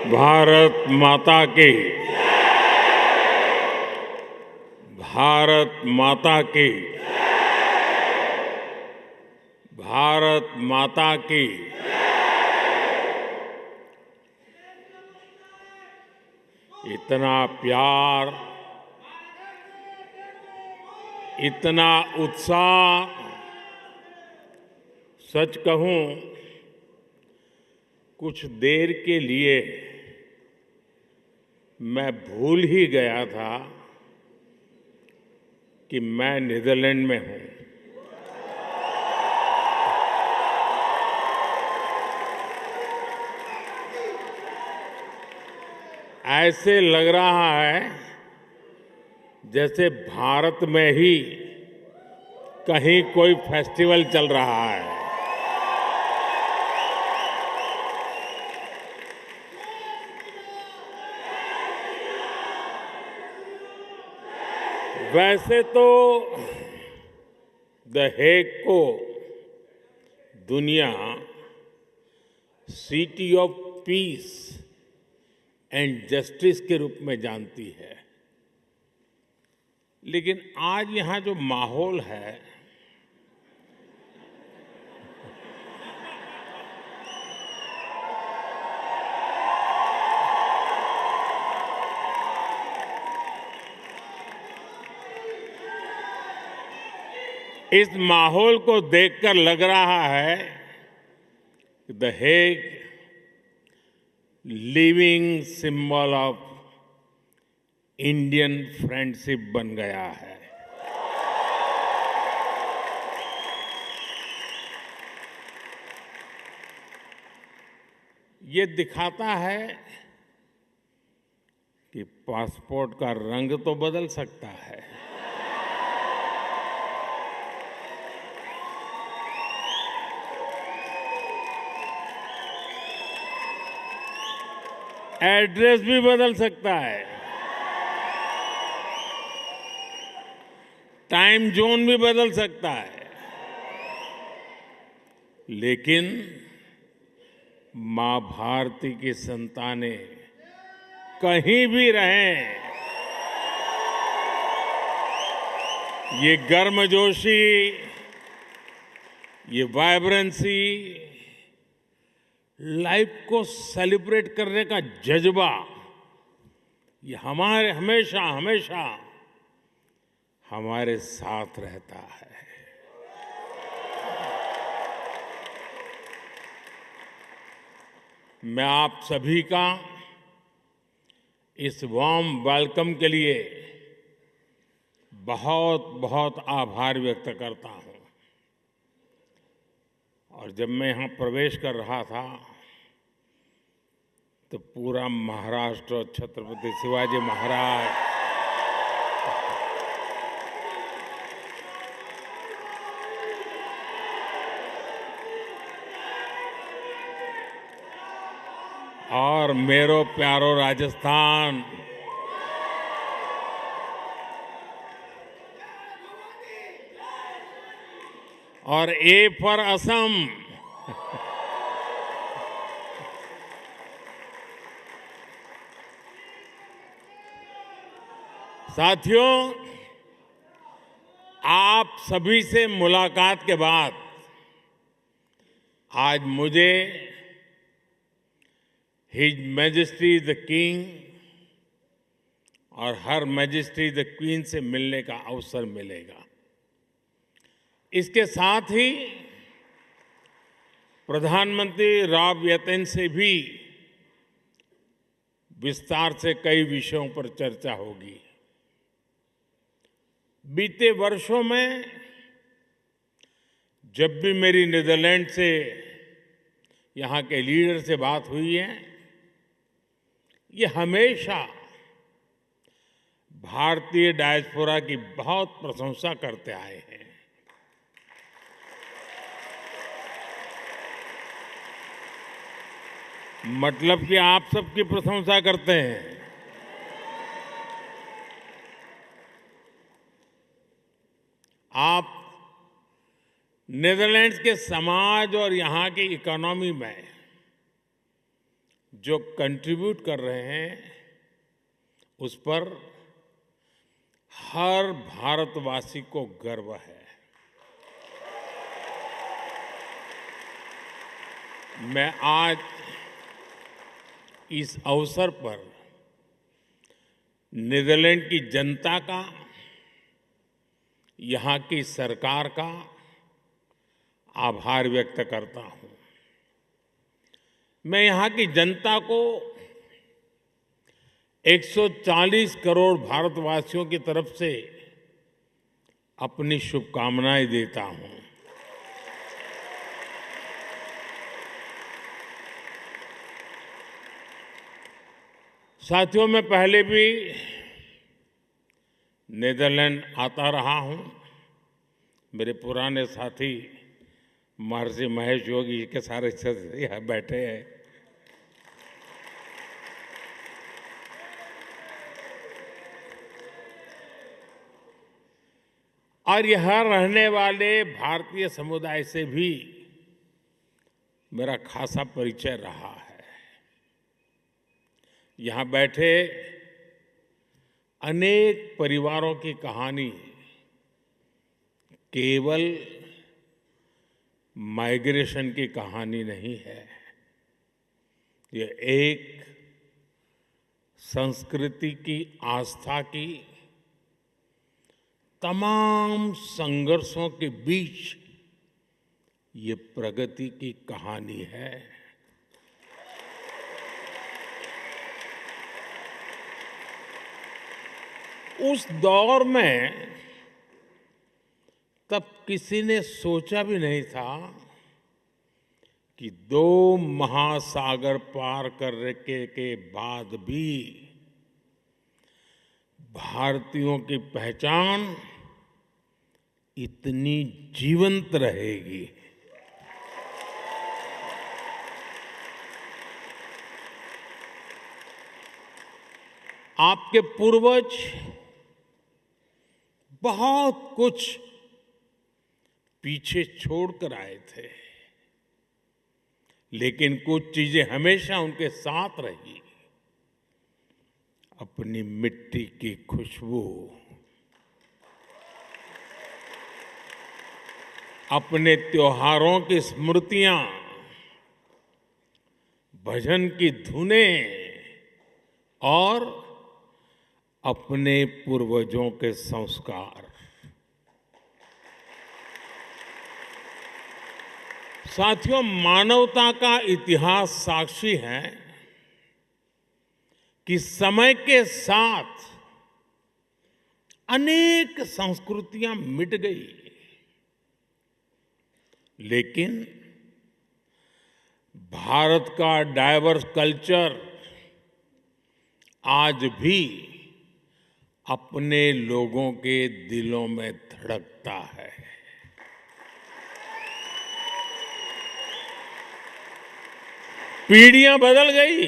भारत माता की। भारत माता की। भारत माता की। इतना प्यार, इतना उत्साह, सच कहूं कुछ देर के लिए मैं भूल ही गया था कि मैं नीदरलैंड में हूं। ऐसे लग रहा है जैसे भारत में ही कहीं कोई फेस्टिवल चल रहा है। वैसे तो द हेग को दुनिया city of peace and justice के रूप में जानती है, लेकिन आज यहां जो माहौल है इस माहौल को देखकर लग रहा है कि the Hague living symbol of Indian friendship बन गया है। ये दिखाता है कि पासपोर्ट का रंग तो बदल सकता है, एड्रेस भी बदल सकता है, टाइम जोन भी बदल सकता है, लेकिन मां भारती की संतानें कहीं भी रहें, ये गर्मजोशी, ये वाइब्रेंसी, लाइफ को सेलिब्रेट करने का जज्बा, ये हमारे हमेशा हमेशा हमारे साथ रहता है। मैं आप सभी का इस वार्म वेलकम के लिए बहुत बहुत आभार व्यक्त करता हूं। और जब मैं यहां प्रवेश कर रहा था तो पूरा महाराष्ट्र, छत्रपति शिवाजी महाराज, और मेरो प्यारो राजस्थान, और ए फॉर असम, साथियों, आप सभी से मुलाकात के बाद आज मुझे हिज मैजेस्टी द किंग और हर मैजेस्टी द क्वीन से मिलने का अवसर मिलेगा। इसके साथ ही प्रधानमंत्री राव यतेन से भी विस्तार से कई विषयों पर चर्चा होगी। बीते वर्षों में जब भी मेरी नीदरलैंड से, यहां के लीडर से बात हुई है, ये हमेशा भारतीय डायस्पोरा की बहुत प्रशंसा करते आए हैं। मतलब कि आप सबकी प्रशंसा करते हैं। आप नीदरलैंड्स के समाज और यहां की इकोनॉमी में जो कंट्रीब्यूट कर रहे हैं उस पर हर भारतवासी को गर्व है। मैं आज इस अवसर पर नीदरलैंड की जनता का, यहाँ की सरकार का आभार व्यक्त करता हूं। मैं यहाँ की जनता को 140 करोड़ भारतवासियों की तरफ से अपनी शुभकामनाएं देता हूं। साथियों, मैं पहले भी नीदरलैंड आता रहा हूं। मेरे पुराने साथी महर्षि महेश योगी के सारे सदस्य यहाँ बैठे हैं। और यहाँ रहने वाले भारतीय समुदाय से भी मेरा खासा परिचय रहा है। यहाँ बैठे अनेक परिवारों की कहानी केवल माइग्रेशन की कहानी नहीं है। ये एक संस्कृति की, आस्था की, तमाम संघर्षों के बीच ये प्रगति की कहानी है। उस दौर में तब किसी ने सोचा भी नहीं था कि 2 महासागर पार करने के बाद भी भारतीयों की पहचान इतनी जीवंत रहेगी। आपके पूर्वज बहुत कुछ पीछे छोड़कर आए थे, लेकिन कुछ चीजें हमेशा उनके साथ रही। अपनी मिट्टी की खुशबू, अपने त्योहारों की स्मृतियां, भजन की धुनें और अपने पूर्वजों के संस्कार। साथियों, मानवता का इतिहास साक्षी है कि समय के साथ अनेक संस्कृतियां मिट गई, लेकिन भारत का डाइवर्स कल्चर आज भी अपने लोगों के दिलों में धड़कता है। पीढ़ियां बदल गई,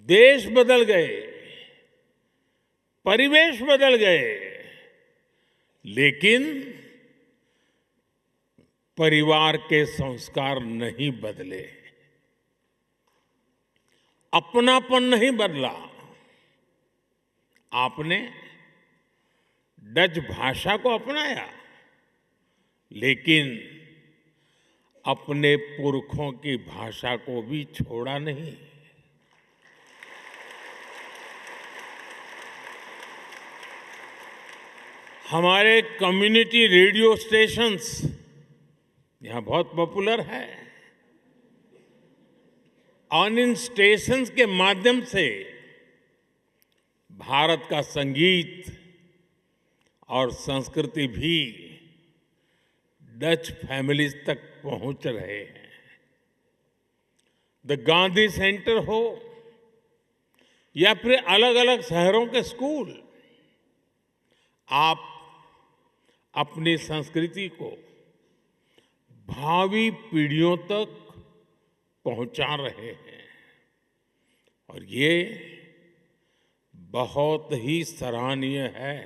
देश बदल गए, परिवेश बदल गए, लेकिन परिवार के संस्कार नहीं बदले, अपनापन नहीं बदला। आपने डच भाषा को अपनाया, लेकिन अपने पुरखों की भाषा को भी छोड़ा नहीं। हमारे कम्युनिटी रेडियो स्टेशंस यहाँ बहुत पॉपुलर है और इन स्टेशंस के माध्यम से भारत का संगीत और संस्कृति भी डच फैमिलीज तक पहुंच रहे हैं। द गांधी सेंटर हो या फिर अलग अलग शहरों के स्कूल, आप अपनी संस्कृति को भावी पीढ़ियों तक पहुंचा रहे हैं और ये बहुत ही सराहनीय है।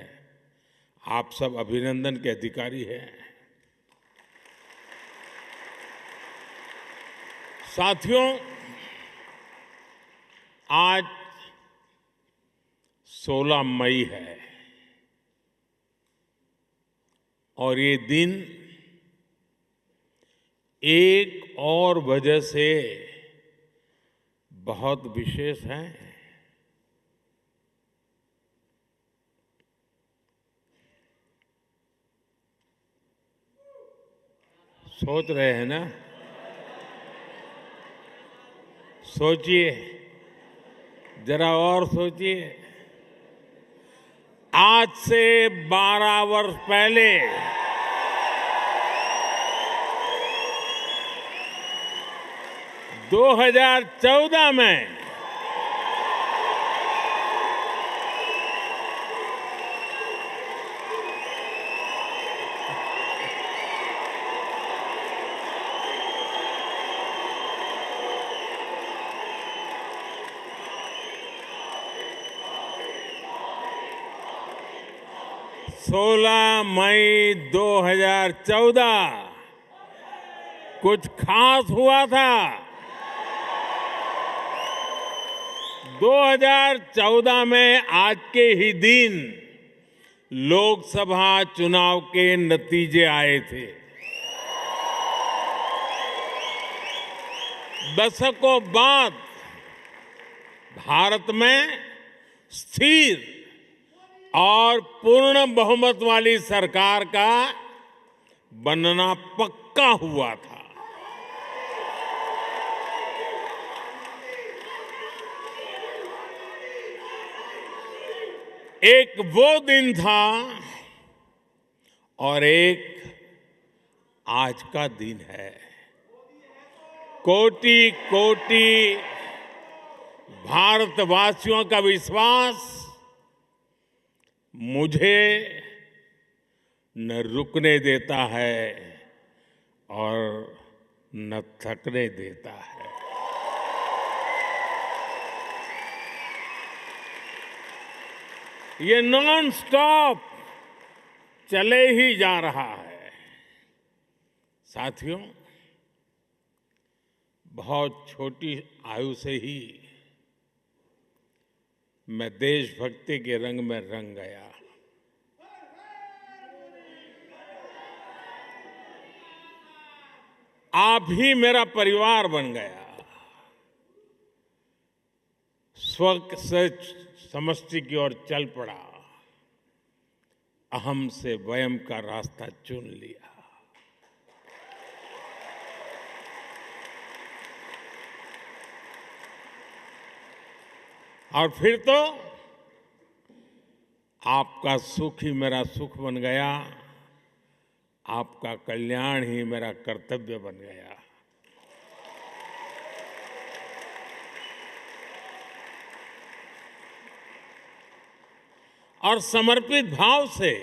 आप सब अभिनंदन के अधिकारी हैं। साथियों, आज 16 मई है और ये दिन एक और वजह से बहुत विशेष है। सोच रहे हैं ना? सोचिए, जरा और सोचिए। आज से 12 वर्ष पहले 2014 में सोलह मई 2014 कुछ खास हुआ था। 2014 में आज के ही दिन लोकसभा चुनाव के नतीजे आए थे। दशकों बाद भारत में स्थिर और पूर्ण बहुमत वाली सरकार का बनना पक्का हुआ था। एक वो दिन था और एक आज का दिन है। कोटि कोटि भारतवासियों का विश्वास मुझे न रुकने देता है और न थकने देता है। ये नॉन स्टॉप चले ही जा रहा है। साथियों, बहुत छोटी आयु से ही मैं देशभक्ति के रंग में रंग गया। आप ही मेरा परिवार बन गया। स्व से समष्टि की ओर चल पड़ा। अहम से वयम का रास्ता चुन लिया। और फिर तो आपका सुख ही मेरा सुख बन गया। आपका कल्याण ही मेरा कर्तव्य बन गया। और समर्पित भाव से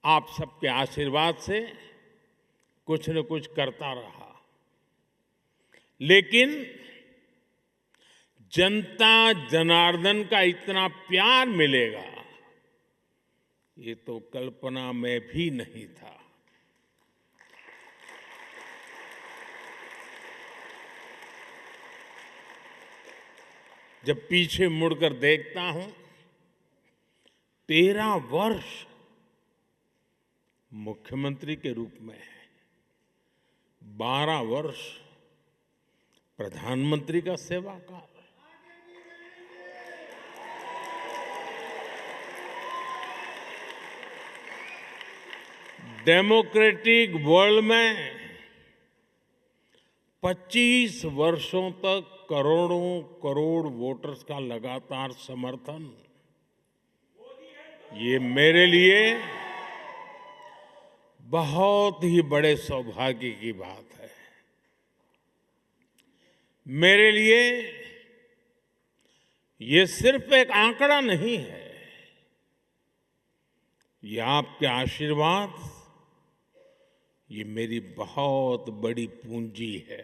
आप सबके आशीर्वाद से कुछ न कुछ करता रहा। लेकिन जनता जनार्दन का इतना प्यार मिलेगा, ये तो कल्पना में भी नहीं था। जब पीछे मुड़कर देखता हूं, 13 वर्ष मुख्यमंत्री के रूप में, 12 वर्ष प्रधानमंत्री का सेवा काल, डेमोक्रेटिक वर्ल्ड में 25 वर्षों तक करोड़ों करोड़ वोटर्स का लगातार समर्थन, ये मेरे लिए बहुत ही बड़े सौभाग्य की बात है। मेरे लिए ये सिर्फ एक आंकड़ा नहीं है, ये आपके आशीर्वाद, ये मेरी बहुत बड़ी पूंजी है।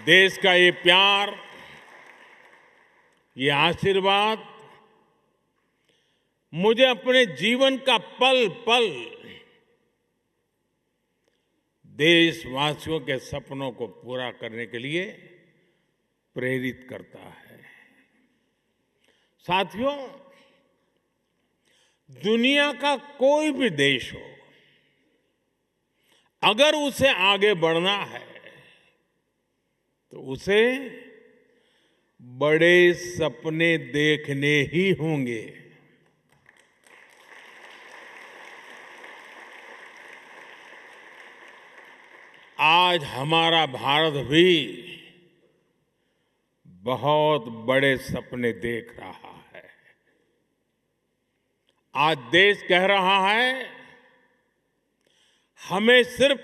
देश का ये प्यार, ये आशीर्वाद मुझे अपने जीवन का पल पल देशवासियों के सपनों को पूरा करने के लिए प्रेरित करता है। साथियों, दुनिया का कोई भी देश हो, अगर उसे आगे बढ़ना है तो उसे बड़े सपने देखने ही होंगे। आज हमारा भारत भी बहुत बड़े सपने देख रहा है। आज देश कह रहा है, हमें सिर्फ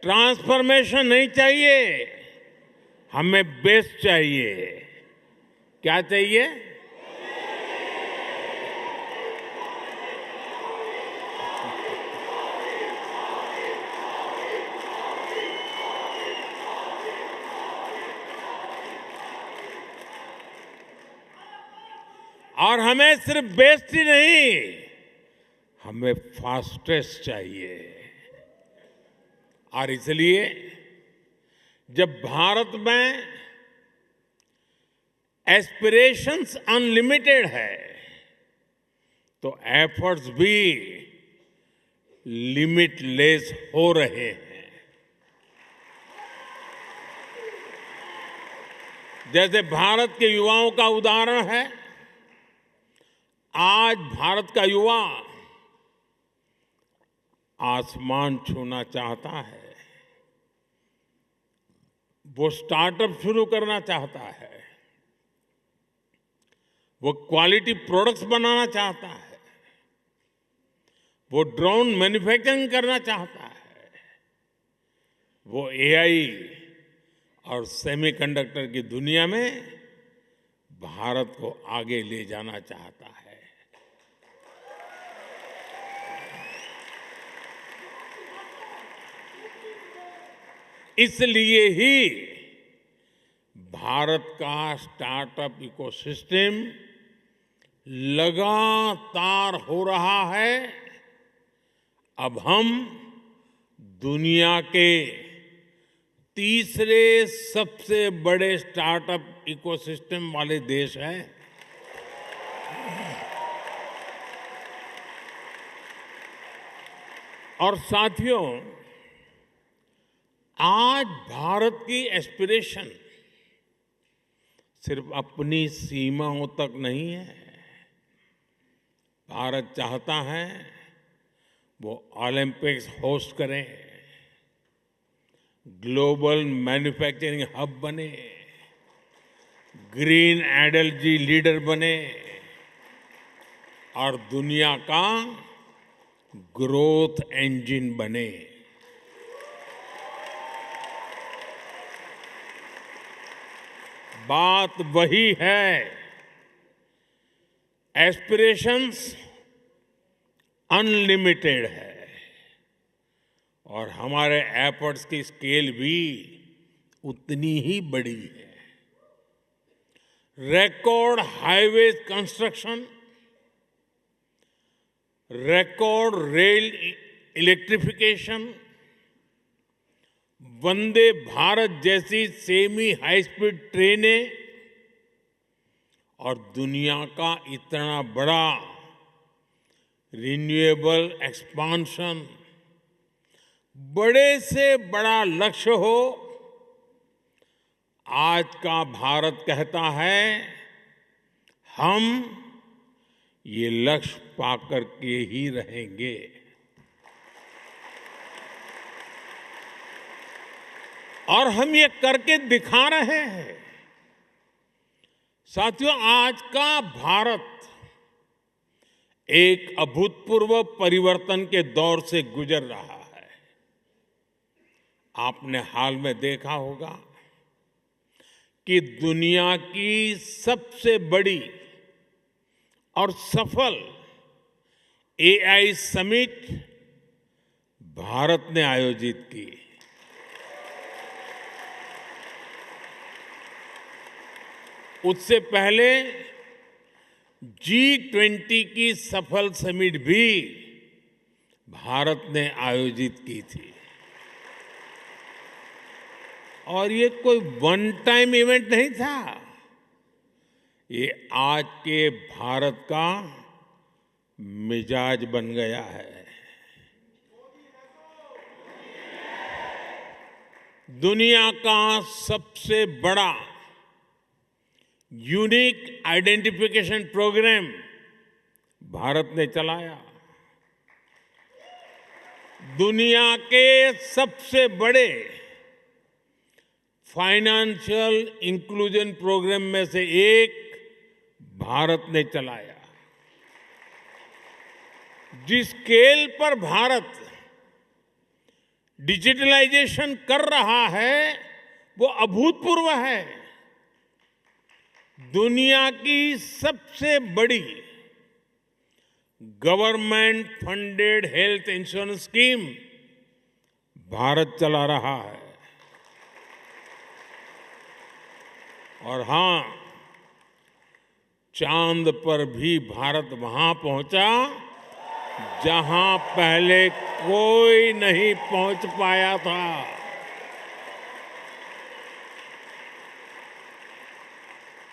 ट्रांसफॉर्मेशन नहीं चाहिए, हमें बेस्ट चाहिए। क्या चाहिए? और हमें सिर्फ बेस्ट ही नहीं, हमें फास्टेस्ट चाहिए। और इसलिए जब भारत में एस्पिरेशंस अनलिमिटेड है तो एफर्ट्स भी लिमिटलेस हो रहे हैं। जैसे भारत के युवाओं का उदाहरण है, आज भारत का युवा आसमान छूना चाहता है, वो स्टार्टअप शुरू करना चाहता है, वो क्वालिटी प्रोडक्ट्स बनाना चाहता है, वो ड्रोन मैन्युफैक्चरिंग करना चाहता है, वो एआई और सेमीकंडक्टर की दुनिया में भारत को आगे ले जाना चाहता है। इसलिए ही भारत का स्टार्टअप इकोसिस्टम लगातार हो रहा है। अब हम दुनिया के तीसरे सबसे बड़े स्टार्टअप इकोसिस्टम वाले देश हैं। और साथियों, आज भारत की एस्पिरेशन सिर्फ अपनी सीमाओं तक नहीं है। भारत चाहता है वो ओलंपिक्स होस्ट करे, ग्लोबल मैन्युफैक्चरिंग हब बने, ग्रीन एनर्जी लीडर बने और दुनिया का ग्रोथ इंजन बने। बात वही है, एस्पिरेशंस अनलिमिटेड है और हमारे एफर्ट्स की स्केल भी उतनी ही बड़ी है। Record highway construction, record rail electrification, Vande Bharat जैसी सेमी हाई स्पीड ट्रेनें और दुनिया का इतना बड़ा रिन्यूएबल एक्सपांशन, बड़े से बड़ा लक्ष्य हो, आज का भारत कहता है हम ये लक्ष्य पाकर के ही रहेंगे। और हम ये करके दिखा रहे हैं। साथियों, आज का भारत एक अभूतपूर्व परिवर्तन के दौर से गुजर रहा है। आपने हाल में देखा होगा कि दुनिया की सबसे बड़ी और सफल एआई समिट भारत ने आयोजित की। उससे पहले G20 की सफल समिट भी भारत ने आयोजित की थी। और ये कोई वन टाइम इवेंट नहीं था, ये आज के भारत का मिजाज बन गया है। दुनिया का सबसे बड़ा यूनिक आइडेंटिफिकेशन प्रोग्राम भारत ने चलाया। दुनिया के सबसे बड़े फाइनेंशियल इंक्लूजन प्रोग्राम में से एक भारत ने चलाया। जिस स्केल पर भारत डिजिटलाइजेशन कर रहा है वो अभूतपूर्व है। दुनिया की सबसे बड़ी government funded health insurance scheme Bharat चला रहा है। और हां, चांद पर भी भारत वहां पहुंचा जहां पहले कोई नहीं पहुंच पाया था।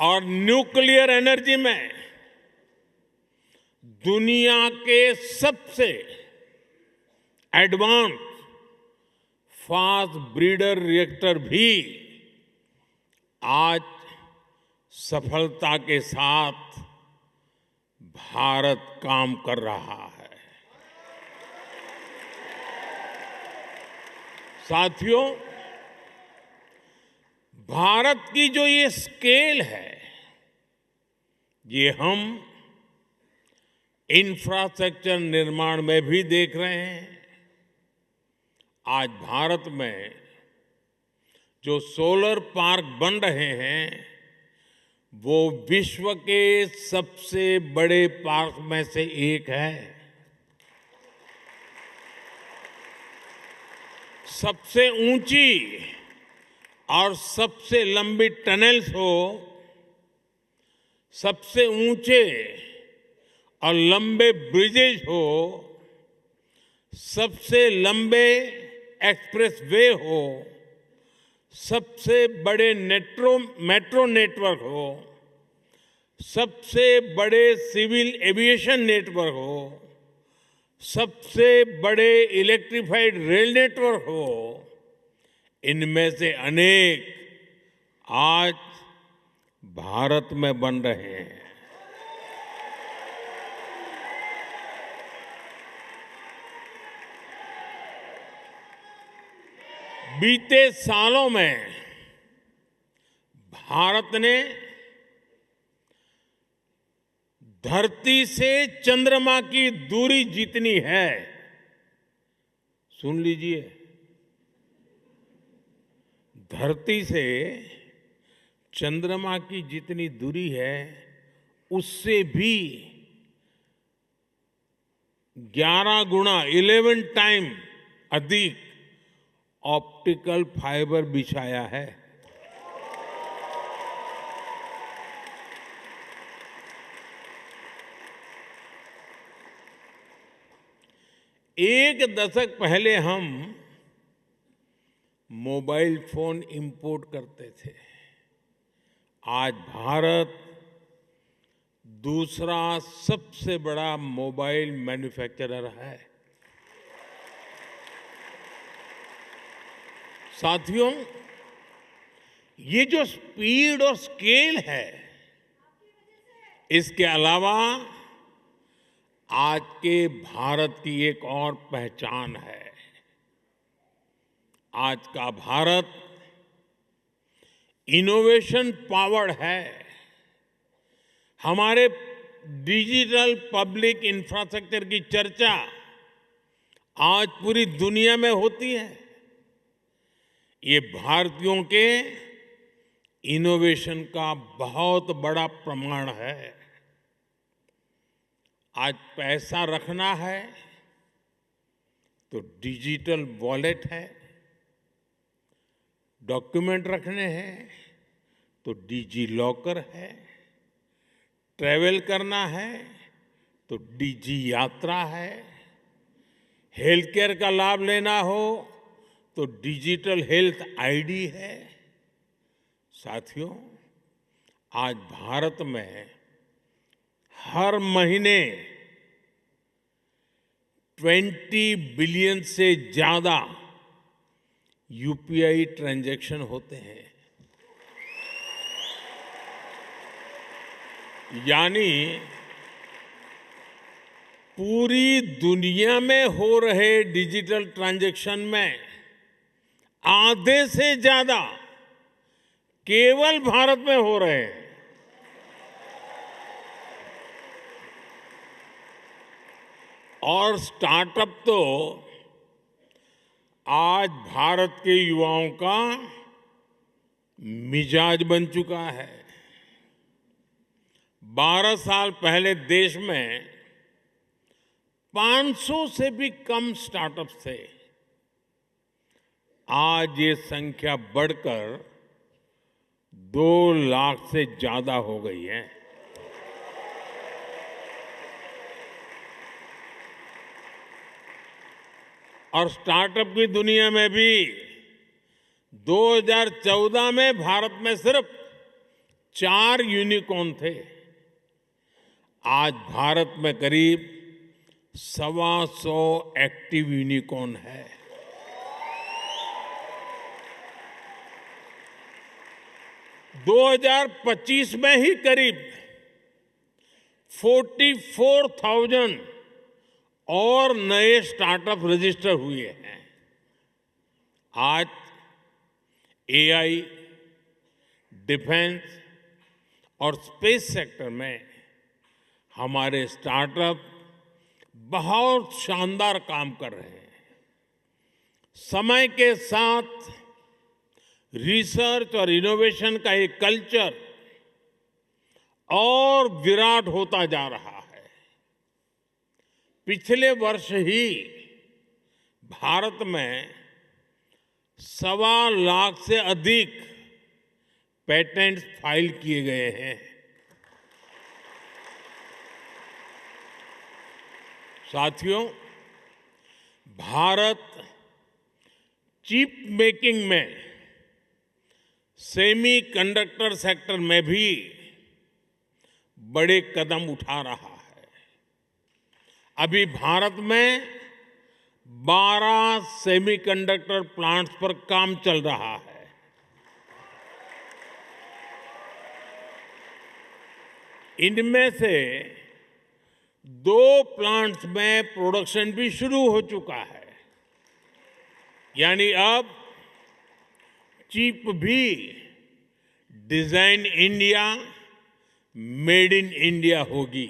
और न्यूक्लियर एनर्जी में दुनिया के सबसे एडवांस फास्ट ब्रीडर रिएक्टर भी आज सफलता के साथ भारत काम कर रहा है। साथियों, भारत की जो ये स्केल है, ये हम इंफ्रास्ट्रक्चर निर्माण में भी देख रहे हैं। आज भारत में जो सोलर पार्क बन रहे हैं वो विश्व के सबसे बड़े पार्क में से एक है। सबसे ऊंची और सबसे लंबी टनल्स हो, सबसे ऊंचे और लंबे ब्रिजेज हो, सबसे लंबे एक्सप्रेस वे हो, सबसे बड़े मेट्रो नेटवर्क हो, सबसे बड़े सिविल एविएशन नेटवर्क हो, सबसे बड़े इलेक्ट्रिफाइड रेल नेटवर्क हो, इनमें से अनेक आज भारत में बन रहे हैं। बीते सालों में भारत ने धरती से चंद्रमा की दूरी जितनी है, सुन लीजिए, धरती से चंद्रमा की जितनी दूरी है उससे भी 11 गुना 11 टाइम अधिक ऑप्टिकल फाइबर बिछाया है। एक दशक पहले हम मोबाइल फोन इंपोर्ट करते थे। आज भारत दूसरा सबसे बड़ा मोबाइल मैन्युफैक्चरर है। साथियों, ये जो स्पीड और स्केल है, इसके अलावा आज के भारत की एक और पहचान है। आज का भारत इनोवेशन पावर्ड है। हमारे डिजिटल पब्लिक इंफ्रास्ट्रक्चर की चर्चा आज पूरी दुनिया में होती है। ये भारतीयों के इनोवेशन का बहुत बड़ा प्रमाण है। आज पैसा रखना है तो डिजिटल वॉलेट है, डॉक्यूमेंट रखने हैं तो डिजी लॉकर है, ट्रैवल करना है तो डिजी यात्रा है, हेल्थ केयर का लाभ लेना हो तो डिजिटल हेल्थ आईडी है। साथियों, आज भारत में हर महीने 20 बिलियन से ज्यादा यूपीआई ट्रांजैक्शन होते हैं। यानी पूरी दुनिया में हो रहे डिजिटल ट्रांजैक्शन में आधे से ज्यादा केवल भारत में हो रहे हैं। और स्टार्टअप तो आज भारत के युवाओं का मिजाज बन चुका है। 12 साल पहले देश में 500 से भी कम स्टार्टअप्स थे। आज ये संख्या बढ़कर 2 लाख से ज्यादा हो गई है। और स्टार्टअप की दुनिया में भी 2014 में भारत में सिर्फ 4 यूनिकॉर्न थे। आज भारत में करीब 125 एक्टिव यूनिकॉर्न है। दो 2025 में ही करीब 44,000 और नए स्टार्टअप रजिस्टर हुए हैं। आज एआई, डिफेंस और स्पेस सेक्टर में हमारे स्टार्टअप बहुत शानदार काम कर रहे हैं। समय के साथ रिसर्च और इनोवेशन का एक कल्चर और विराट होता जा रहा है। पिछले वर्ष ही भारत में 1.25 लाख से अधिक पेटेंट्स फाइल किए गए हैं। साथियों, भारत चिप मेकिंग में, सेमी कंडक्टर सेक्टर में भी बड़े कदम उठा रहा है। अभी भारत में 12 सेमीकंडक्टर प्लांट्स पर काम चल रहा है। इनमें से 2 प्लांट्स में प्रोडक्शन भी शुरू हो चुका है। यानी अब चिप भी design India, made in India होगी।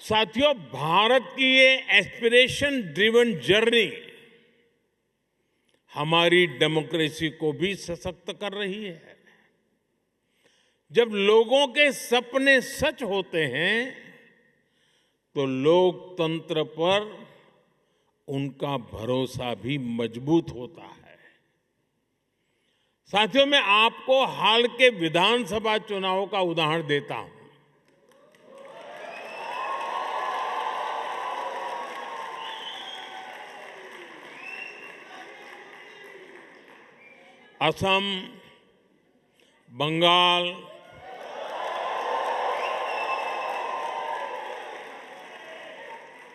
साथियों, भारत की ये एस्पिरेशन ड्रिवन जर्नी हमारी डेमोक्रेसी को भी सशक्त कर रही है। जब लोगों के सपने सच होते हैं तो लोकतंत्र पर उनका भरोसा भी मजबूत होता है। साथियों, मैं आपको हाल के विधानसभा चुनाव का उदाहरण देता हूं। असम, बंगाल,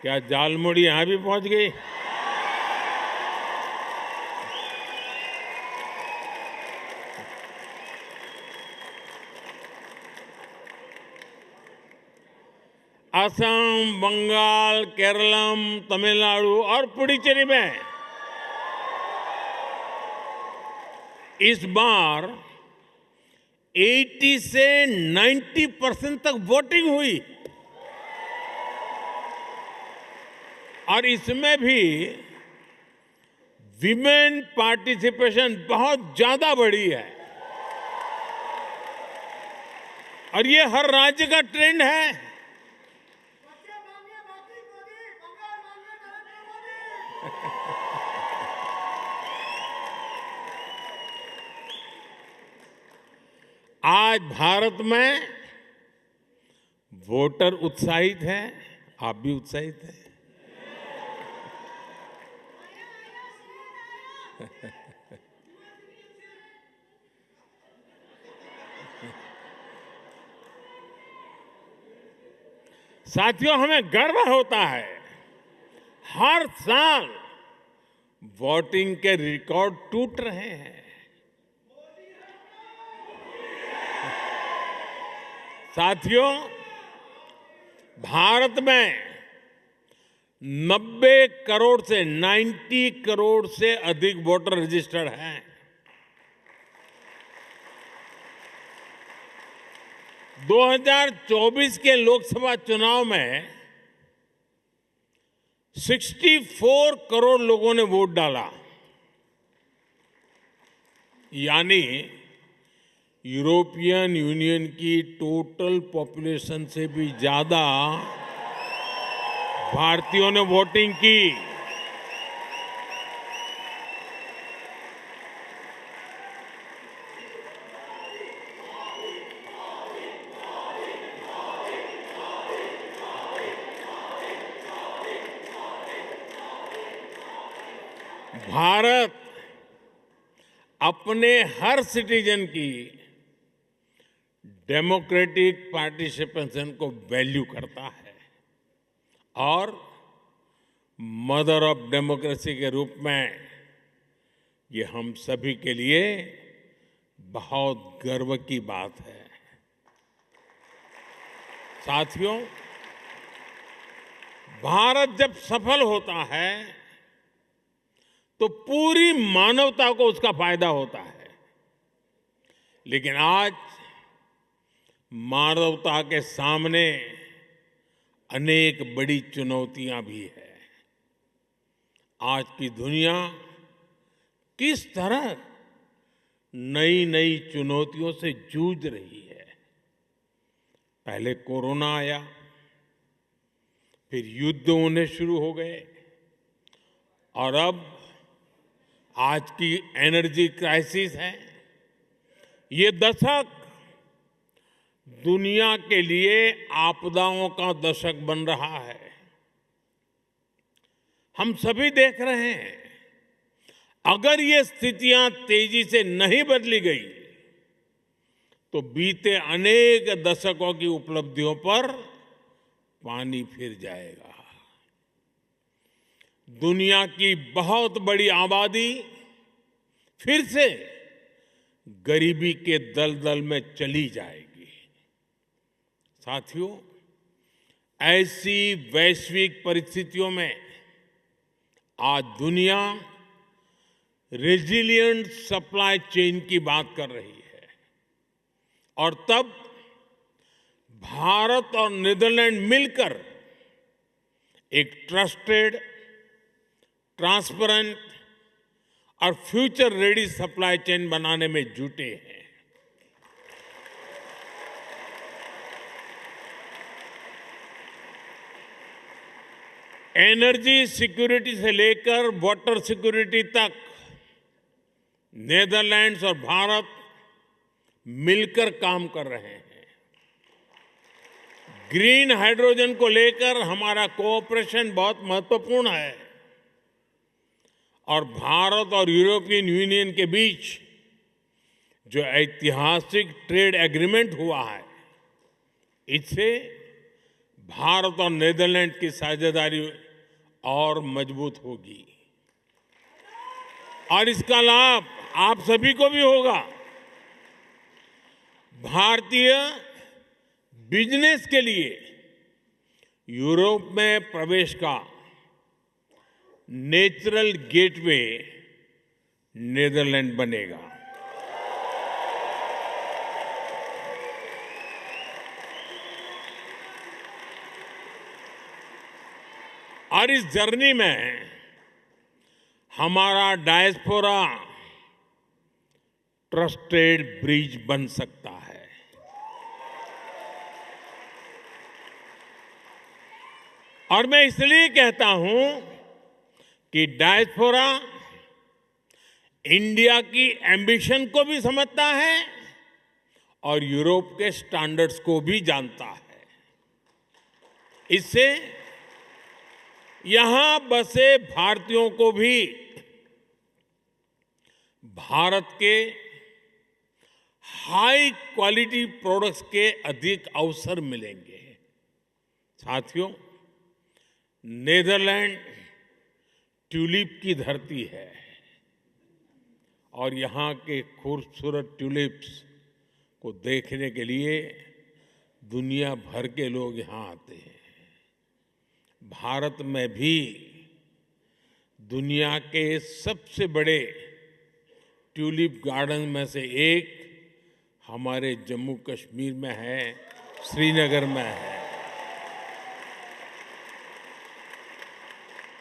क्या झालमुड़ी यहां भी पहुंच गई? असम, बंगाल, केरलम, तमिलनाडु और पुडुचेरी में इस बार 80 से 90% तक वोटिंग हुई। और इसमें भी विमेन पार्टिसिपेशन बहुत ज्यादा बढ़ी है। और ये हर राज्य का ट्रेंड है। आज भारत में वोटर उत्साहित हैं, आप भी उत्साहित हैं। साथियों, हमें गर्व होता है, हर साल वोटिंग के रिकॉर्ड टूट रहे हैं। साथियों, भारत में 90 करोड़ से 90 करोड़ से अधिक वोटर रजिस्टर्ड हैं। - 2024 के लोकसभा चुनाव में 64 करोड़ लोगों ने वोट डाला, यानी यूरोपियन यूनियन की टोटल पॉपुलेशन से भी ज्यादा भारतीयों ने वोटिंग की। भारत अपने हर सिटीजन की डेमोक्रेटिक पार्टिसिपेशन को वैल्यू करता है और मदर ऑफ डेमोक्रेसी के रूप में ये हम सभी के लिए बहुत गर्व की बात है। साथियों, भारत जब सफल होता है तो पूरी मानवता को उसका फायदा होता है, लेकिन आज मानवता के सामने अनेक बड़ी चुनौतियां भी है। आज की दुनिया किस तरह नई नई चुनौतियों से जूझ रही है। पहले कोरोना आया, फिर युद्ध होने शुरू हो गए और अब आज की एनर्जी क्राइसिस है। ये दशक दुनिया के लिए आपदाओं का दशक बन रहा है। हम सभी देख रहे हैं, अगर ये स्थितियां तेजी से नहीं बदली गई तो बीते अनेक दशकों की उपलब्धियों पर पानी फिर जाएगा। दुनिया की बहुत बड़ी आबादी फिर से गरीबी के दलदल में चली जाएगी। साथियों, ऐसी वैश्विक परिस्थितियों में आज दुनिया रेजिलिएंट सप्लाई चेन की बात कर रही है और तब भारत और नीदरलैंड मिलकर एक ट्रस्टेड, ट्रांसपेरेंट और फ्यूचर रेडी सप्लाई चेन बनाने में जुटे हैं। एनर्जी सिक्योरिटी से लेकर वाटर सिक्योरिटी तक नीदरलैंड्स और भारत मिलकर काम कर रहे हैं। ग्रीन हाइड्रोजन को लेकर हमारा कोऑपरेशन बहुत महत्वपूर्ण है और भारत और यूरोपियन यूनियन के बीच जो ऐतिहासिक ट्रेड एग्रीमेंट हुआ है, इससे भारत और नीदरलैंड की साझेदारी और मजबूत होगी और इसका लाभ आप सभी को भी होगा। भारतीय बिजनेस के लिए यूरोप में प्रवेश का नेचुरल गेटवे नीदरलैंड बनेगा। और इस जर्नी में हमारा डायस्पोरा ट्रस्टेड ब्रिज बन सकता है। और मैं इसलिए कहता हूं कि डायस्पोरा इंडिया की एम्बिशन को भी समझता है और यूरोप के स्टैंडर्ड्स को भी जानता है। इससे यहां बसे भारतीयों को भी भारत के हाई क्वालिटी प्रोडक्ट्स के अधिक अवसर मिलेंगे। साथियों, नेदरलैंड ट्यूलिप की धरती है और यहां के खूबसूरत ट्यूलिप्स को देखने के लिए दुनिया भर के लोग यहां आते हैं। भारत में भी दुनिया के सबसे बड़े ट्यूलिप गार्डन में से एक हमारे जम्मू कश्मीर में है, श्रीनगर में है।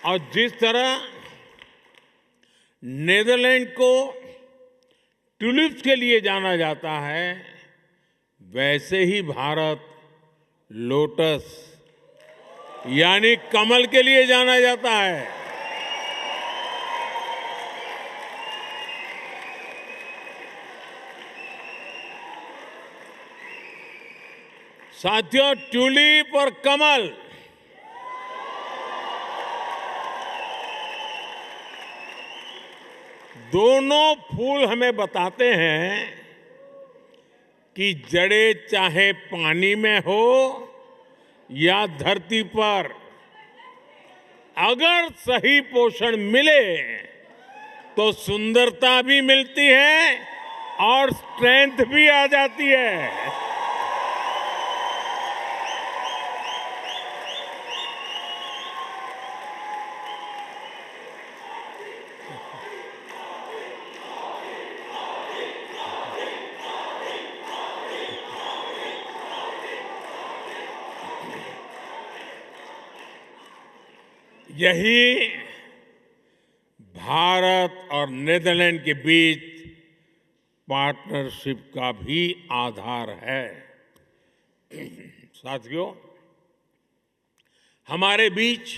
और जिस तरह नेदरलैंड को ट्यूलिप्स के लिए जाना जाता है, वैसे ही भारत लोटस यानी कमल के लिए जाना जाता है। साथियों, ट्यूलिप और कमल दोनों फूल हमें बताते हैं कि जड़ें चाहे पानी में हो या धरती पर, अगर सही पोषण मिले तो सुंदरता भी मिलती है और स्ट्रेंथ भी आ जाती है। यही भारत और नेदरलैंड के बीच पार्टनरशिप का भी आधार है। साथियों, हमारे बीच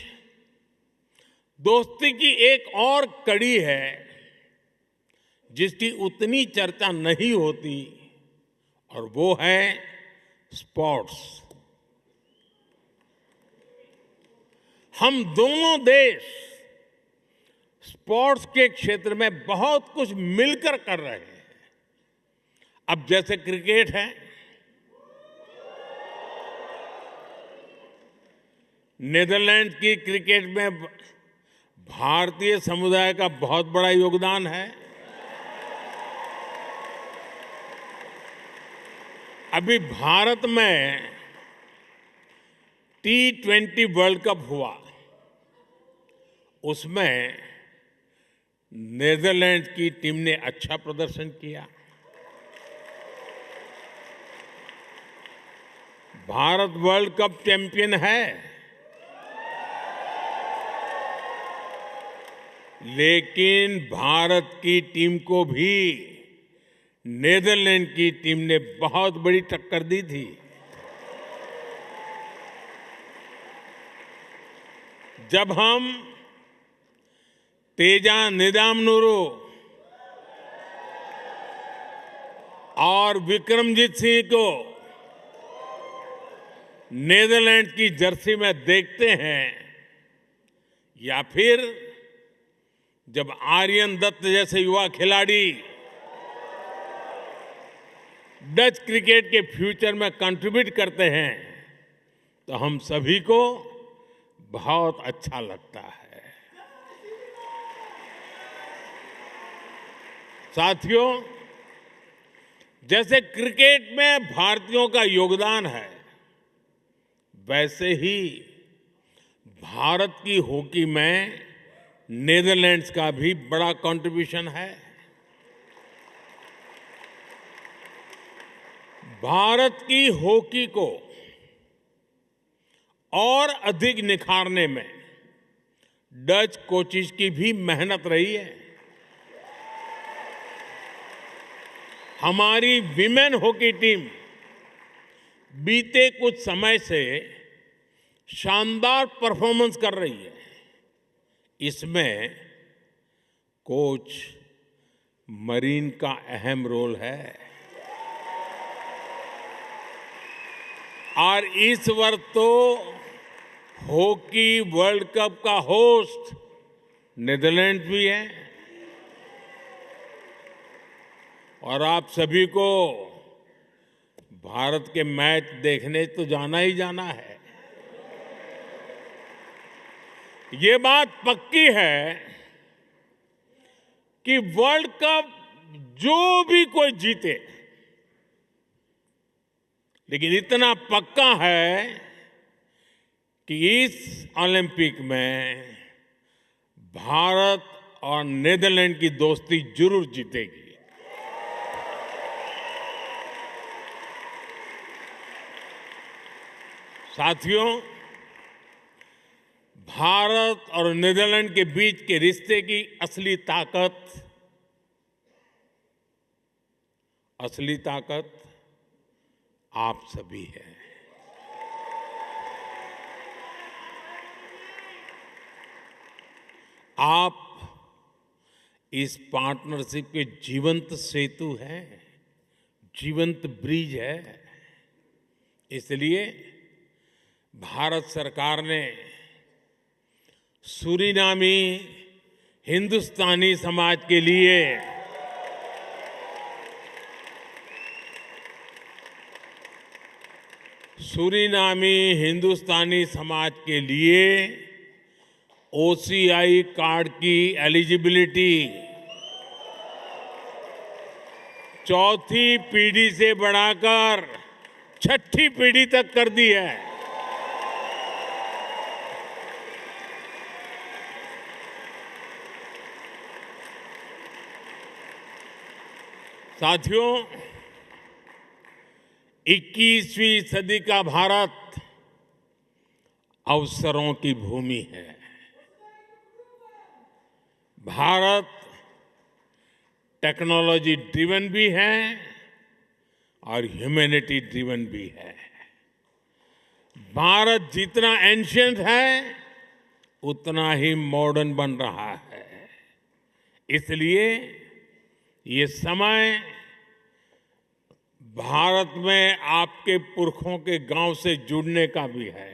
दोस्ती की एक और कड़ी है जिसकी उतनी चर्चा नहीं होती, और वो है स्पोर्ट्स। हम दोनों देश स्पोर्ट्स के क्षेत्र में बहुत कुछ मिलकर कर रहे हैं। अब जैसे क्रिकेट है, नेदरलैंड की क्रिकेट में भारतीय समुदाय का बहुत बड़ा योगदान है। अभी भारत में T20 वर्ल्ड कप हुआ, उसमें नेदरलैंड की टीम ने अच्छा प्रदर्शन किया। भारत वर्ल्ड कप चैंपियन है, लेकिन भारत की टीम को भी नेदरलैंड की टीम ने बहुत बड़ी टक्कर दी थी। जब हम तेजा निदामनुरू और विक्रमजीत सिंह को नेदरलैंड की जर्सी में देखते हैं, या फिर जब आर्यन दत्त जैसे युवा खिलाड़ी डच क्रिकेट के फ्यूचर में कंट्रीब्यूट करते हैं, तो हम सभी को बहुत अच्छा लगता है। साथियों, जैसे क्रिकेट में भारतीयों का योगदान है, वैसे ही भारत की हॉकी में नेदरलैंड्स का भी बड़ा कंट्रीब्यूशन है। भारत की हॉकी को और अधिक निखारने में डच कोचेस की भी मेहनत रही है। हमारी विमेन हॉकी टीम बीते कुछ समय से शानदार परफॉर्मेंस कर रही है। इसमें कोच मरीन का अहम रोल है, और इस वर्ष तो हॉकी वर्ल्ड कप का होस्ट नीदरलैंड भी है और आप सभी को भारत के मैच देखने तो जाना ही जाना है। ये बात पक्की है कि वर्ल्ड कप जो भी कोई जीते, लेकिन इतना पक्का है कि इस ओलंपिक में भारत और नीदरलैंड की दोस्ती जरूर जीतेगी। साथियों, भारत और नीदरलैंड के बीच के रिश्ते की असली ताकत आप सभी हैं। आप इस पार्टनरशिप के जीवंत सेतु हैं, जीवंत ब्रिज है। इसलिए भारत सरकार ने सूरीनामी हिंदुस्तानी समाज के लिए OCI कार्ड की एलिजिबिलिटी चौथी पीढ़ी से बढ़ाकर छठी पीढ़ी तक कर दी है। साथियों, 21वीं सदी का भारत अवसरों की भूमि है। भारत टेक्नोलॉजी ड्रिवन भी है और ह्यूमैनिटी ड्रिवन भी है। भारत जितना एंशिएंट है उतना ही मॉडर्न बन रहा है। इसलिए ये समय भारत में आपके पुरखों के गांव से जुड़ने का भी है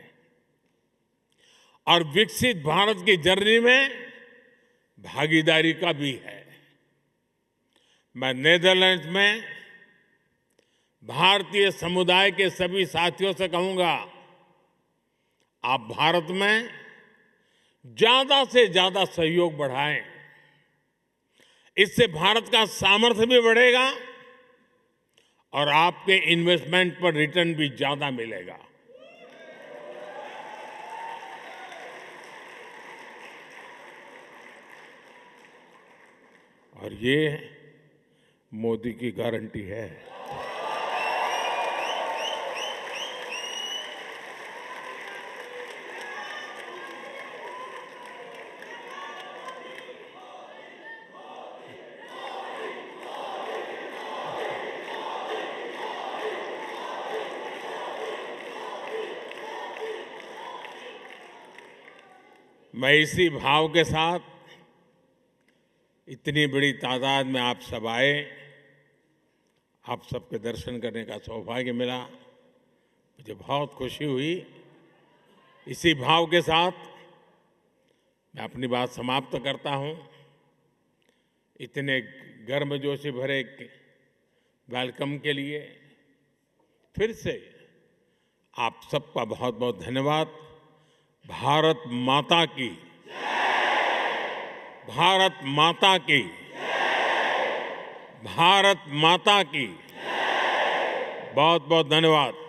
और विकसित भारत की जर्नी में भागीदारी का भी है। मैं नीदरलैंड्स में भारतीय समुदाय के सभी साथियों से कहूंगा, आप भारत में ज्यादा से ज्यादा सहयोग बढ़ाएं। इससे भारत का सामर्थ्य भी बढ़ेगा और आपके इन्वेस्टमेंट पर रिटर्न भी ज्यादा मिलेगा। और ये मोदी की गारंटी है। मैं इसी भाव के साथ इतनी बड़ी तादाद में आप सब आए, आप सबके दर्शन करने का सौभाग्य मिला, मुझे बहुत खुशी हुई। इसी भाव के साथ मैं अपनी बात समाप्त करता हूं। इतने गर्मजोशी भरे वेलकम के लिए फिर से आप सबका बहुत बहुत धन्यवाद। भारत माता की, भारत माता की, भारत माता की बहुत बहुत धन्यवाद।